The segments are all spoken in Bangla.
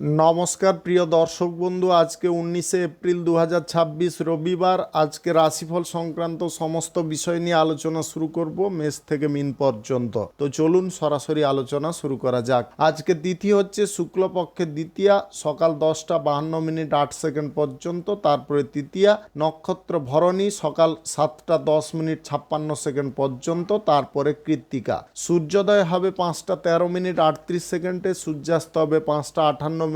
নমস্কার প্রিয় দর্শক বন্ধু, আজকে 19শে এপ্রিল 2026 রবিবার। আজকে রাশিফল সংক্রান্ত সমস্ত বিষয় নিয়ে আলোচনা শুরু করব মেষ থেকে মিন পর্যন্ত। তো চলুন সরাসরি আলোচনা শুরু করা যাক। আজকে তিথি হচ্ছে শুক্লপক্ষের দ্বিতীয়া, সকাল 10:52 পর্যন্ত। তারপরে তৃতীয়া, নক্ষত্র ভরণী, সকাল 7:10 পর্যন্ত। তারপরে কৃত্তিকা। সূর্যোদয় হবে 5:13 সূর্যাস্ত হবে 5:58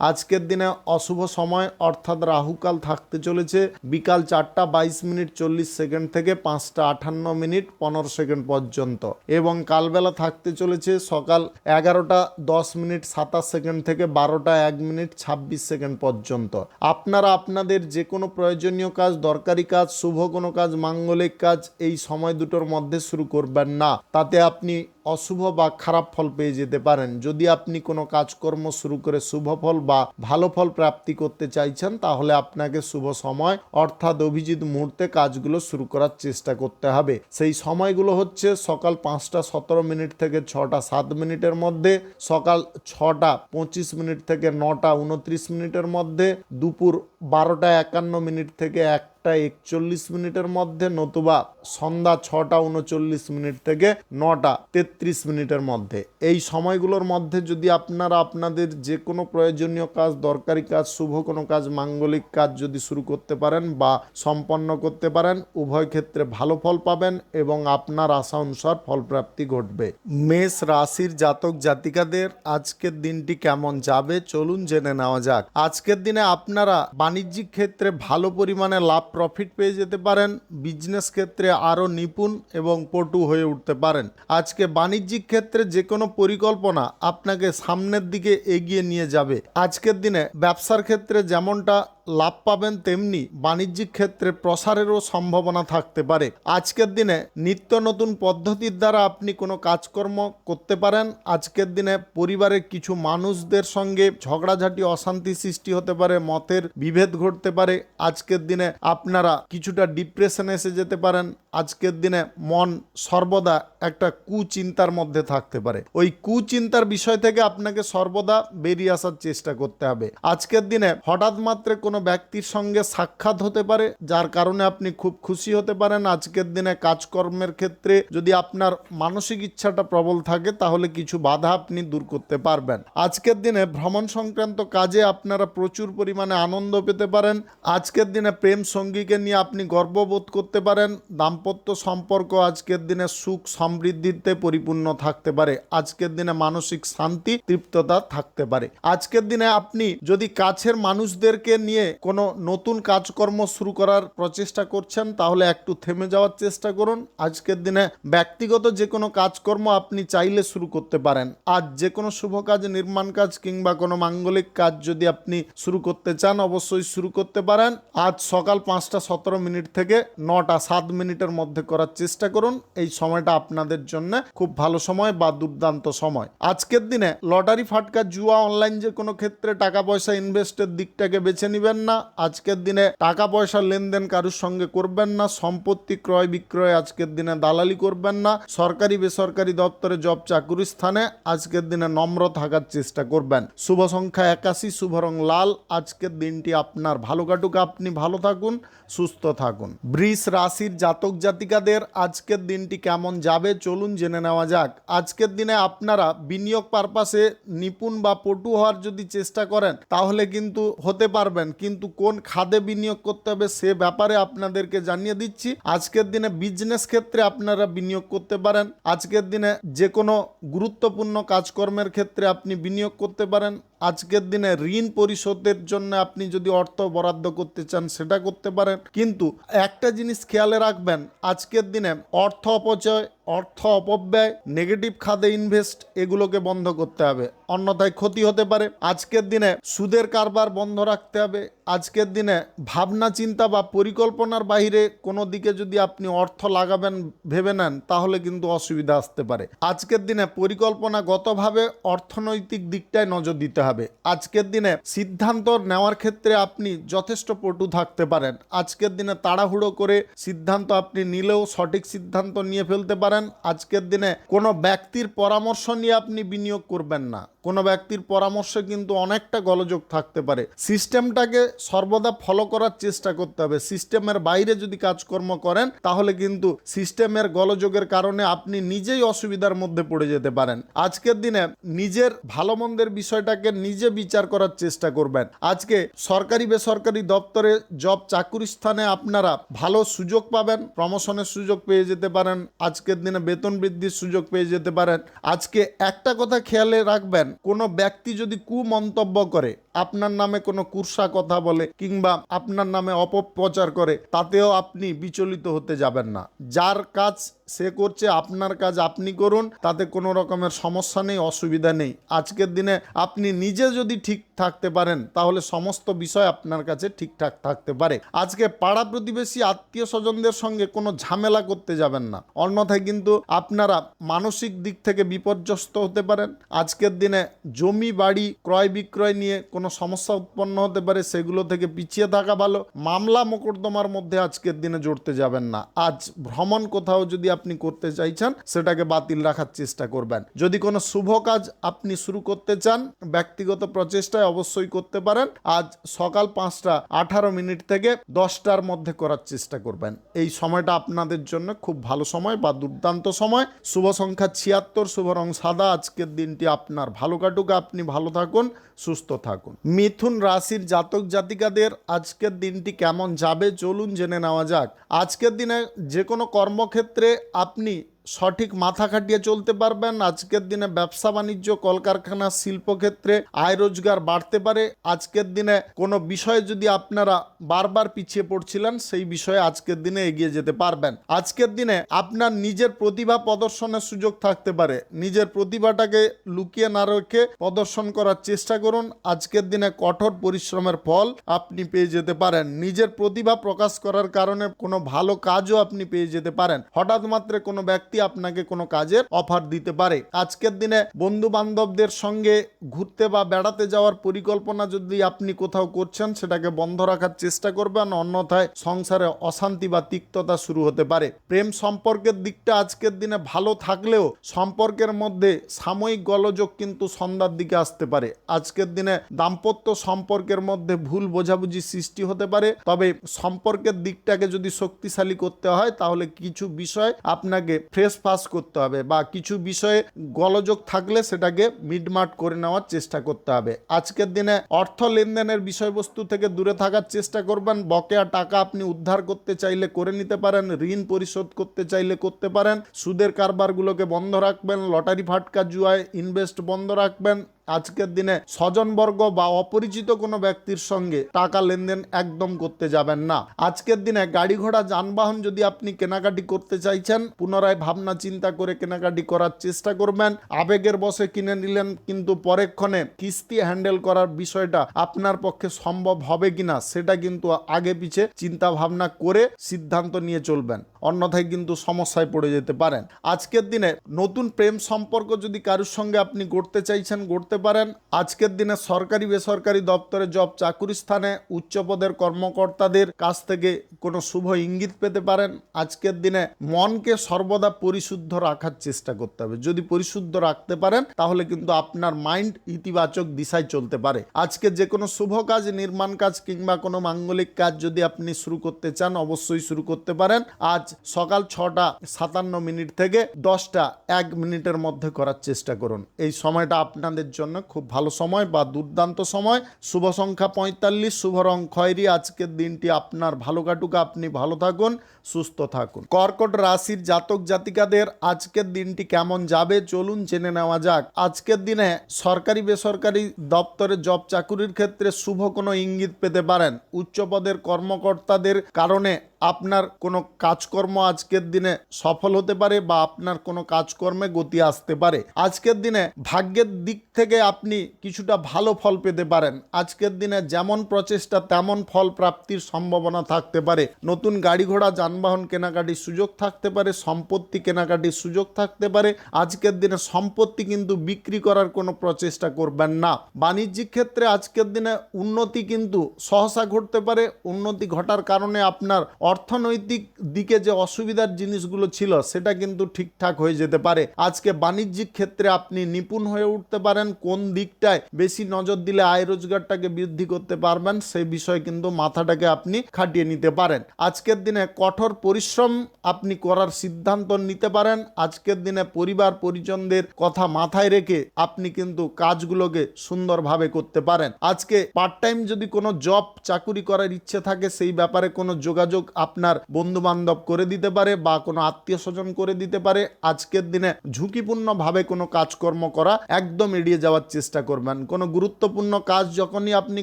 আজকের দিনে অশুভ সময় অর্থাৎ রাহুকাল থাকতে চলেছে বিকাল 4:22 থেকে 5:58 পর্যন্ত, এবং কালবেলা থাকতে চলেছে সকাল 11:10 থেকে 12:01 পর্যন্ত। আপনারা আপনাদের যে কোনো প্রয়োজনীয় কাজ, দরকারি কাজ, শুভ কোনো কাজ, মাঙ্গলিক কাজ এই সময় দুটোর মধ্যে শুরু করবেন না, তাতে আপনি অশুভ বা খারাপ ফল পেয়ে যেতে পারেন। যদি আপনি কোনো কাজকর্ম শুরু করে শুভ ফল বা ভালো ফল প্রাপ্তি করতে চাইছেন, তাহলে আপনাকে শুভ সময় অর্থাৎ অভিজিৎ মুহূর্তে কাজগুলো শুরু করার চেষ্টা করতে হবে। সেই সময়গুলো হচ্ছে সকাল 5:17 থেকে 6:07 মধ্যে, সকাল 6:25 থেকে 9:29 মধ্যে, দুপুর 12:51 থেকে 1:41 মধ্যে, নতুবা সন্ধ্যা 6:39 থেকে 9:33 মধ্যে। এই সময়গুলোর মধ্যে যদি আপনারা আপনাদের যে কোনো প্রয়োজনীয় কাজ, দরকারি কাজ, শুভ কোনো কাজ, মাঙ্গলিক কাজ যদি শুরু করতে পারেন বা সম্পন্ন করতে পারেন, উভয় ক্ষেত্রে ভালো ফল পাবেন এবং আপনার আশা অনুসার ফলপ্রাপ্তি ঘটবে। মেষ রাশির জাতক জাতিকাদের আজকের দিনটি কেমন যাবে চলুন জেনে নেওয়া যাক। আজকের দিনে আপনারা বাণিজ্যিক ক্ষেত্রে ভালো পরিমাণে লাভ প্রফিট পেয়ে যেতে পারেন। বিজনেস ক্ষেত্রে আরও নিপুণ এবং পটু হয়ে উঠতে পারেন। আজকে বাণিজ্যিক ক্ষেত্রে যে কোনো পরিকল্পনা আপনাকে সামনের দিকে এগিয়ে নিয়ে যাবে। আজকের দিনে ব্যবসার ক্ষেত্রে যেমনটা লাভ পাবেন, তেমনি বাণিজ্যিক ক্ষেত্রে প্রসারেরও সম্ভাবনা থাকতে পারে। আজকের দিনে নিত্য নতুন পদ্ধতির দ্বারা আপনি কোনো কাজকর্ম করতে পারেন। আজকের দিনে পরিবারের কিছু মানুষদের সঙ্গে ঝগড়াঝাটি, অশান্তি সৃষ্টি হতে পারে, মতের বিভেদ ঘটতে পারে। আজকের দিনে আপনারা কিছুটা ডিপ্রেশনে এসে যেতে পারেন। আজকের দিনে মন সর্বদা একটা কুচিন্তার মধ্যে থাকতে পারে। ওই কুচিন্তার বিষয় থেকে আপনাকে সর্বদা বেরিয়ে আসার চেষ্টা করতে হবে। আজকের দিনে হঠাৎ মাত্রে কোনো ব্যক্তির সঙ্গে সাক্ষাৎ হতে পারে, যার কারণে আপনি খুব খুশি হতে পারেন। আজকের দিনে কাজকর্মের ক্ষেত্রে যদি আপনার মানসিক ইচ্ছাটা প্রবল থাকে, তাহলে কিছু বাধা আপনি দূর করতে পারবেন। আজকের দিনে ভ্রমণ সংক্রান্ত কাজে আপনারা প্রচুর পরিমাণে আনন্দ পেতে পারেন। আজকের দিনে প্রেম সঙ্গীকে নিয়ে আপনি গর্ববোধ করতে পারেন। দাম্পত্য সম্পর্ক আজকের দিনে সুখ সমৃদ্ধিতে পরিপূর্ণ থাকতে পারে। আজকের দিনে মানসিক শান্তি, তৃপ্ততা থাকতে পারে। আজকের দিনে আপনি যদি কাছের মানুষদেরকে নিয়ে কোনো নতুন কাজকর্ম শুরু করার প্রচেষ্টা করছেন, তাহলে একটু থেমে যাওয়ার চেষ্টা করুন। আজকের দিনে ব্যক্তিগত যে কোনো কাজকর্ম আপনি চাইলে শুরু করতে পারেন। আজ যে কোনো শুভ কাজ, নির্মাণ কাজ কিংবা কোনো মাঙ্গলিক কাজ যদি আপনি শুরু করতে চান, অবশ্যই শুরু করতে পারেন। আজ সকাল 5:17 থেকে 9:07 মধ্যে করার চেষ্টা করুন। এই সময়টা আপনাদের জন্য খুব ভালো সময় বা দুর্দান্ত সময়। আজকের দিনে লটারি, ফাটকা, জুয়া, অনলাইন যে কোনো ক্ষেত্রে টাকা পয়সা ইনভেস্টের দিকটাকে বেছে নেবেন না। আজকের দিনে টাকা পয়সা লেনদেন কারোর সঙ্গে করবেন না। সম্পত্তি ক্রয় বিক্রয় আজকের দিনে দালালি করবেন না। সরকারি বেসরকারি দপ্তরে, জব চাকুরি স্থানে আজকের দিনে নম্র থাকার চেষ্টা করবেন। শুভ সংখ্যা 81, শুভ রং লাল। আজকের দিনটি আপনার ভালো কাটুক, আপনি ভালো থাকুন, সুস্থ থাকুন। বৃষ রাশির জাতক জাতিকাদের আজকের দিনটি কেমন যাবে চলুন জেনে নেওয়া যাক। আজকের দিনে আপনারা বিনিয়োগ পারপাসে নিপুণ বা পটু হওয়ার যদি চেষ্টা করেন, তাহলে কিন্তু হতে পারবেন, কিন্তু কোন খাদে বিনিয়োগ করতে হবে সে ব্যাপারে আপনাদেরকে জানিয়ে দিচ্ছি। আজকের দিনে বিজনেস ক্ষেত্রে আপনারা বিনিয়োগ করতে পারেন। আজকের দিনে যে কোনো গুরুত্বপূর্ণ কাজকর্মের ক্ষেত্রে আপনি বিনিয়োগ করতে পারেন। আজকের দিনে ঋণ পরিশোধের জন্য আপনি যদি অর্থ বরাদ্দ করতে চান, সেটা করতে পারেন। কিন্তু একটা জিনিস খেয়ালে রাখবেন, আজকের দিনে অর্থ অপচয়, অর্থ অপব্যয়, নেগেটিভ খাতে ইনভেস্ট এগুলোকে বন্ধ করতে হবে, অন্যথায় ক্ষতি হতে পারে। আজকের দিনে সুদের কারবার বন্ধ রাখতে হবে। আজকের দিনে ভাবনা চিন্তা বা পরিকল্পনার বাইরে কোনো দিকে যদি আপনি অর্থ লাগাবেন ভেবে নেন, তাহলে কিন্তু অসুবিধা আসতে পারে। আজকের দিনে পরিকল্পনাগতভাবে অর্থনৈতিক দিকটায় নজর দিতে হবে। আজকের দিনে সিদ্ধান্ত নেওয়ার ক্ষেত্রে আপনি যথেষ্ট পটু থাকতে পারেন। আজকের দিনে তাড়াহুড়ো করে সিদ্ধান্ত আপনি নিলেও সঠিক সিদ্ধান্ত নিয়ে ফেলতে পারেন। আজকের দিনে কোনো ব্যক্তির পরামর্শ নিয়ে আপনি বিনিয়োগ করবেন না। কোনো ব্যক্তির পরামর্শে কিন্তু অনেকটা গোলযোগ থাকতে পারে। সিস্টেমটাকে সর্বদা ফলো করার চেষ্টা করতে হবে। সিস্টেমের বাইরে যদি কাজকর্ম করেন, তাহলে কিন্তু সিস্টেমের গোলযোগের কারণে আপনি নিজেই অসুবিধার মধ্যে পড়ে যেতে পারেন। আজকের দিনে নিজের ভালো মন্দের বিষয়টাকে নিজে বিচার করার চেষ্টা করবেন। আজকে সরকারি বেসরকারি দপ্তরে জব চাকুরি স্থানে আপনারা ভালো সুযোগ পাবেন, প্রমোশনের সুযোগ পেয়ে যেতে পারেন। আজকের দিনে বেতন বৃদ্ধির সুযোগ পেয়ে যেতে পারেন। আজকে একটা কথা খেয়ালে রাখবেন, কোনো ব্যক্তি যদি কুমন্তব্য করে, আপনার নামে কোনো কুৎসা কথা বলে কিংবা আপনার নামে অপপ্রচার করে, তাতেও আপনি বিচলিত হতে যাবেন না। যার কাজ সে করছে, আপনার কাজ আপনি করুন, তাতে কোনো রকমের সমস্যা নেই, অসুবিধা নেই। আজকের দিনে আপনি নিজে যদি ঠিক থাকতে পারেন, তাহলে সমস্ত বিষয় আপনার কাছে ঠিকঠাক থাকতে পারে। আজকে পাড়া প্রতিবেশী আত্মীয় স্বজনদের সঙ্গে কোনো ঝামেলা করতে যাবেন না, অন্যথায় কিন্তু আপনারা মানসিক দিক থেকে বিপর্যস্ত হতে পারেন। আজকের দিনে জমি বাড়ি ক্রয় বিক্রয় নিয়ে কোনো সমস্যা উৎপন্ন হতে পারে, সেগুলো থেকে পিছিয়ে থাকা ভালো। মামলা মোকদ্দমার মধ্যে আজকের দিনে জড়তে যাবেন না। আজ ভ্রমণ কোথাও যদি আপনি করতে চাইছেন, সেটাকে বাতিল রাখার চেষ্টা করবেন। যদি কোনো শুভ কাজ আপনি শুরু করতে চান, ব্যক্তিগত প্রচেষ্টায় অবশ্যই করতে পারেন। আজ সকাল 5:18 থেকে 10টার মধ্যে করার চেষ্টা করবেন। এই সময়টা আপনাদের জন্য খুব ভালো সময় বা দুর্দান্ত সময়। শুভ সংখ্যা 76, শুভ রং সাদা। আজকের দিনটি আপনার ভালো কাটুক, আপনি ভালো থাকুন, সুস্থ থাকুন। মিথুন রাশির জাতক জাতিকাদের আজকের দিনটি কেমন যাবে চলুন জেনে নেওয়া যাক। আজকের দিনে যে কোনো কর্মক্ষেত্রে আপনি সঠিক মাথা খাটিয়ে চলতে পারবেন। আজকের দিনে ব্যবসা বাণিজ্য, কলকারখানা, শিল্পক্ষেত্রে আয় রোজগার বাড়তে পারে। আজকের দিনে কোনো বিষয়ে যদি আপনারা বারবার পিছিয়ে পড়ছিলেন, সেই বিষয়ে আজকের দিনে এগিয়ে যেতে পারবেন। আজকের দিনে আপনার নিজের প্রতিভা প্রদর্শনের সুযোগ থাকতে পারে। নিজের প্রতিভাটাকে লুকিয়ে না রেখে প্রদর্শন করার চেষ্টা করুন। আজকের দিনে কঠোর পরিশ্রমের ফল আপনি পেয়ে যেতে পারেন। নিজের প্রতিভা প্রকাশ করার কারণে কোনো ভালো কাজও আপনি পেয়ে যেতে পারেন। হঠাৎ মাত্রে কোনো ব্যক্তি আপনাকে কোনো কাজের অফার দিতে পারে। আজকের দিনে বন্ধু বান্ধবদের সঙ্গে ঘুরতে বা বেড়াতে যাওয়ার পরিকল্পনা যদি আপনি কোথাও করছেন, সেটাকে বন্ধ রাখার চেষ্টা করবেন, অন্যথায় সংসারে অশান্তি বা তিক্ততা শুরু হতে পারে। প্রেম সম্পর্কের দিকটা আজকের দিনে ভালো থাকলেও সম্পর্কের মধ্যে সাময়িক গোলযোগ কিন্তু সন্ধ্যার দিকে আসতে পারে। আজকের দিনে দাম্পত্য সম্পর্কের মধ্যে ভুল বোঝাবুঝি সৃষ্টি হতে পারে। তবে সম্পর্কের দিকটাকে যদি শক্তিশালী করতে হয়, তাহলে কিছু বিষয় আপনাকে ফ্রেশ পাস করতে হবে, বা কিছু বিষয়ে গোলযোগ থাকলে সেটাকে মিটমাট করে নেওয়ার চেষ্টা করতে হবে। আজকের দিনে অর্থ লেনদেনের বিষয়বস্তু থেকে দূরে থাকার চেষ্টা করবেন। বকেয়া টাকা আপনি উদ্ধার করতে চাইলে করে নিতে পারেন, ঋণ পরিশোধ করতে চাইলে করতে পারেন। সুদের কারবারগুলোকে বন্ধ রাখবেন, লটারি ফাটকা জুয়ায় ইনভেস্ট বন্ধ রাখবেন। আজকের দিনে স্বজনবর্গ বা অপরিচিত কোনো ব্যক্তির সঙ্গে টাকা লেনদেন একদম করতে যাবেন না। আজকের দিনে গাড়ি ঘোড়া যানবাহন যদি আপনি কেনাকাটি করতে চাইছেন, পুনরায় ভাবনা চিন্তা করে কেনাকাটি করার চেষ্টা করবেন। আবেগের বশে কিনে নিলেন, কিন্তু পরেক্ষণে কিস্তি হ্যান্ডেল করার বিষয়টা আপনার পক্ষে সম্ভব হবে কিনা, সেটা কিন্তু আগে পিছে চিন্তা ভাবনা করে সিদ্ধান্ত নিয়ে চলবেন, অন্যথায় কিন্তু সমস্যায় পড়ে যেতে পারেন। আজকের দিনে নতুন প্রেম সম্পর্ক যদি কারোর সঙ্গে আপনি গড়তে চাইছেন, গড়তে পারেন। আজকের দিনে সরকারি বেসরকারি দপ্তরে জব চাকুরি স্থানে উচ্চ পদের কর্মকর্তাদের কাছ থেকে কোনো শুভ ইঙ্গিত পেতে পারেন। আজকের দিনে মনকে সর্বদা পরিশুদ্ধ রাখার চেষ্টা করতে হবে। যদি পরিশুদ্ধ রাখতে পারেন, তাহলে কিন্তু আপনার মাইন্ড ইতিবাচক দিশায় চলতে পারে। আজকে যে কোনো শুভ কাজ, নির্মাণ কাজ কিংবা কোনো মাঙ্গলিক কাজ যদি আপনি শুরু করতে চান, অবশ্যই শুরু করতে পারেন। আজ সকাল 6:57 থেকে 10:01 মধ্যে করার চেষ্টা করুন। এই সময়টা আপনাদের জন্য খুব ভালো সময় বা দুর্দান্ত সময়। শুভ সংখ্যা 45, শুভ রং খয়েরি। আজকের দিনটি আপনার ভালো কাটুক, আপনি ভালো থাকুন, সুস্থ থাকুন। কর্কট রাশির জাতক জাতিকাদের আজকের দিনটি কেমন যাবে চলুন জেনে নেওয়া যাক। আজকের দিনে সরকারি বেসরকারি দপ্তরে জব চাকুরির ক্ষেত্রে শুভ কোনো ইঙ্গিত পেতে পারেন। উচ্চ পদের কর্মকর্তাদের কারণে আপনার কোনো কাজকর্ম আজকের দিনে সফল হতে পারে বা আপনার কোনো কাজকর্মে গতি আসতে পারে। আজকের দিনে ভাগ্যের দিক থেকে আপনি কিছুটা ভালো ফল পেতে পারেন। আজকের দিনে যেমন প্রচেষ্টা তেমন ফল প্রাপ্তির সম্ভাবনা থাকতে পারে। নতুন গাড়ি ঘোড়া যানবাহন কেনাকাটির সুযোগ থাকতে পারে, সম্পত্তি কেনাকাটির সুযোগ থাকতে পারে। আজকের দিনে সম্পত্তি কিন্তু বিক্রি করার কোনো প্রচেষ্টা করবেন না। বাণিজ্যিক ক্ষেত্রে আজকের দিনে উন্নতি কিন্তু সহসা ঘটতে পারে। উন্নতি ঘটার কারণে আপনার অর্থনৈতিক দিকে যে অসুবিধার জিনিসগুলো ছিল সেটা কিন্তু ঠিকঠাক হয়ে যেতে পারে। আজকে বাণিজ্যিক ক্ষেত্রে আপনি নিপুণ হয়ে উঠতে পারেন। কোন দিকটায় বেশি নজর দিলে আয় রোজগারটাকে বৃদ্ধি করতে পারবেন সেই বিষয়ে কিন্তু মাথাটাকে আপনি খাটিয়ে নিতে পারেন। আজকের দিনে কঠোর পরিশ্রম আপনি করার সিদ্ধান্ত নিতে পারেন। আজকের দিনে পরিবার পরিজনদের কথা মাথায় রেখে আপনি কিন্তু কাজগুলোকে সুন্দরভাবে করতে পারেন। আজকে পার্ট টাইম যদি কোনো জব চাকুরি করার ইচ্ছে থাকে সেই ব্যাপারে কোনো যোগাযোগ আপনার বন্ধু বান্ধব করে দিতে পারে বা কোনো আত্মীয় স্বজন করে দিতে পারে। আজকের দিনে ঝুঁকিপূর্ণভাবে কোনো কাজকর্ম করা একদম এড়িয়ে যাওয়ার চেষ্টা করবেন। কোনো গুরুত্বপূর্ণ কাজ যখনই আপনি